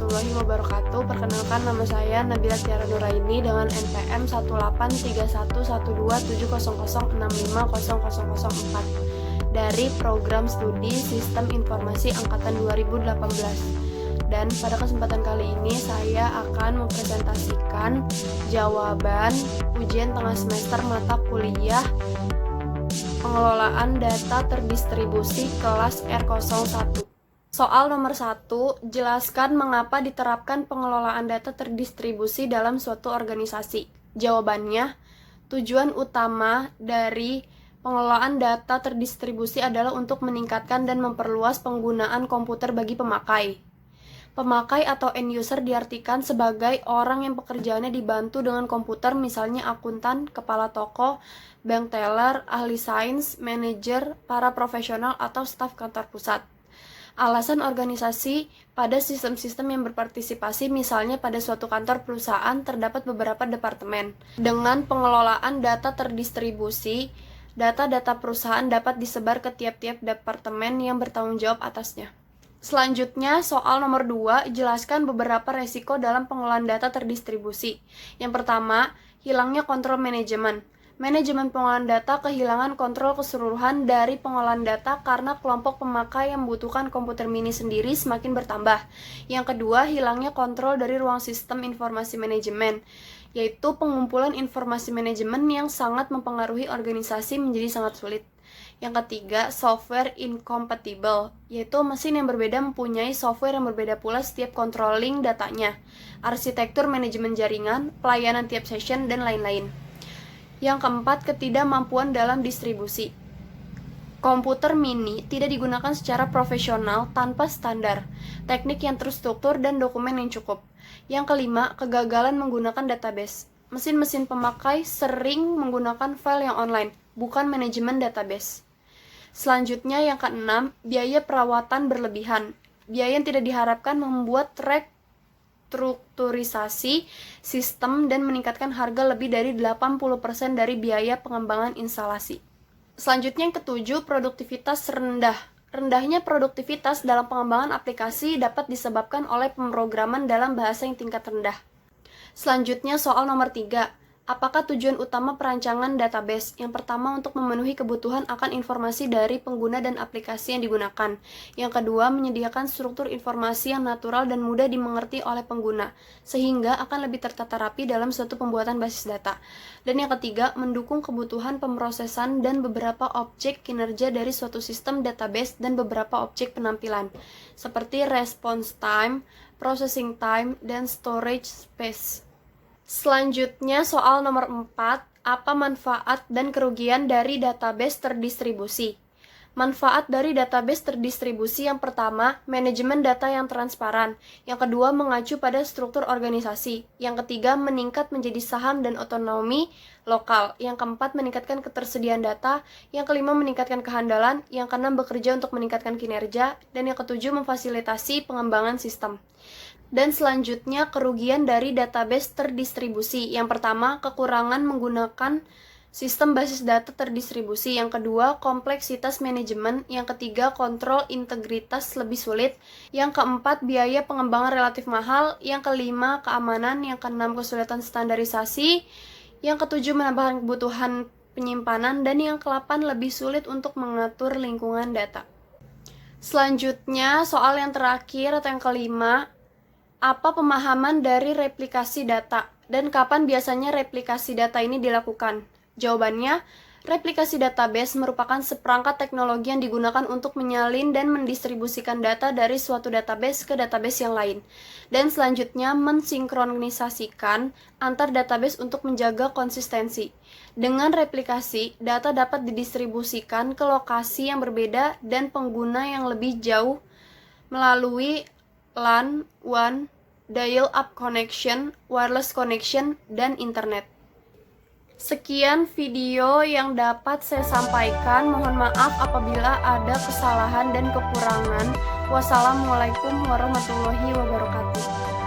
warahmatullahi wabarakatuh. Perkenalkan, nama saya Nabila Tiara Nuraini dengan NPM 18311127006500004 dari Program Studi Sistem Informasi Angkatan 2018. Dan pada kesempatan kali ini saya akan mempresentasikan jawaban ujian tengah semester mata kuliah Pengelolaan Data Terdistribusi kelas R01. Soal nomor 1, jelaskan mengapa diterapkan pengelolaan data terdistribusi dalam suatu organisasi. Jawabannya, tujuan utama dari pengelolaan data terdistribusi adalah untuk meningkatkan dan memperluas penggunaan komputer bagi pemakai. Pemakai atau end user diartikan sebagai orang yang pekerjaannya dibantu dengan komputer, misalnya akuntan, kepala toko, bank teller, ahli sains, manajer, para profesional, atau staf kantor pusat. Alasan organisasi pada sistem-sistem yang berpartisipasi, misalnya pada suatu kantor perusahaan terdapat beberapa departemen. Dengan pengelolaan data terdistribusi, data-data perusahaan dapat disebar ke tiap-tiap departemen yang bertanggung jawab atasnya. Selanjutnya, soal nomor 2, jelaskan beberapa resiko dalam pengelolaan data terdistribusi. Yang pertama, hilangnya kontrol manajemen. Manajemen pengolahan data kehilangan kontrol keseluruhan dari pengolahan data karena kelompok pemakai yang membutuhkan komputer mini sendiri semakin bertambah. Yang kedua, hilangnya kontrol dari ruang sistem informasi manajemen, yaitu pengumpulan informasi manajemen yang sangat mempengaruhi organisasi menjadi sangat sulit. Yang ketiga, software incompatible, yaitu mesin yang berbeda mempunyai software yang berbeda pula setiap controlling datanya, arsitektur manajemen jaringan, pelayanan tiap session, dan lain-lain. Yang keempat, ketidakmampuan dalam distribusi. Komputer mini tidak digunakan secara profesional tanpa standar, teknik yang terstruktur, dan dokumen yang cukup. Yang kelima, kegagalan menggunakan database. Mesin-mesin pemakai sering menggunakan file yang online, bukan manajemen database. Selanjutnya, yang keenam, biaya perawatan berlebihan. Biaya yang tidak diharapkan membuat restrukturisasi sistem dan meningkatkan harga lebih dari 80% dari biaya pengembangan instalasi. Selanjutnya, yang ketujuh, produktivitas rendah. Rendahnya produktivitas dalam pengembangan aplikasi dapat disebabkan oleh pemrograman dalam bahasa yang tingkat rendah. Selanjutnya, soal nomor 3. Apakah tujuan utama perancangan database? Yang pertama, untuk memenuhi kebutuhan akan informasi dari pengguna dan aplikasi yang digunakan. Yang kedua, menyediakan struktur informasi yang natural dan mudah dimengerti oleh pengguna, sehingga akan lebih tertata rapi dalam suatu pembuatan basis data. Dan yang ketiga, mendukung kebutuhan pemrosesan dan beberapa objek kinerja dari suatu sistem database dan beberapa objek penampilan, seperti response time, processing time, dan storage space. Selanjutnya, soal nomor 4, apa manfaat dan kerugian dari database terdistribusi? Manfaat dari database terdistribusi yang pertama, manajemen data yang transparan. Yang kedua, mengacu pada struktur organisasi. Yang ketiga, meningkat menjadi saham dan otonomi lokal. Yang keempat, meningkatkan ketersediaan data. Yang kelima, meningkatkan kehandalan. Yang keenam, bekerja untuk meningkatkan kinerja. Dan yang ketujuh, memfasilitasi pengembangan sistem. Dan selanjutnya, kerugian dari database terdistribusi. Yang pertama, kekurangan menggunakan sistem basis data terdistribusi. Yang kedua, kompleksitas manajemen. Yang ketiga, kontrol integritas lebih sulit. Yang keempat, biaya pengembangan relatif mahal. Yang kelima, keamanan. Yang keenam, kesulitan standarisasi. Yang ketujuh, menambahkan kebutuhan penyimpanan. Dan yang ke-8, lebih sulit untuk mengatur lingkungan data. Selanjutnya, soal yang terakhir atau yang kelima, apa pemahaman dari replikasi data dan kapan biasanya replikasi data ini dilakukan? Jawabannya, replikasi database merupakan seperangkat teknologi yang digunakan untuk menyalin dan mendistribusikan data dari suatu database ke database yang lain. Dan selanjutnya, mensinkronisasikan antar database untuk menjaga konsistensi. Dengan replikasi, data dapat didistribusikan ke lokasi yang berbeda dan pengguna yang lebih jauh melalui LAN, WAN, dial-up connection, wireless connection, dan internet. Sekian video yang dapat saya sampaikan. Mohon maaf apabila ada kesalahan dan kekurangan. Wassalamualaikum warahmatullahi wabarakatuh.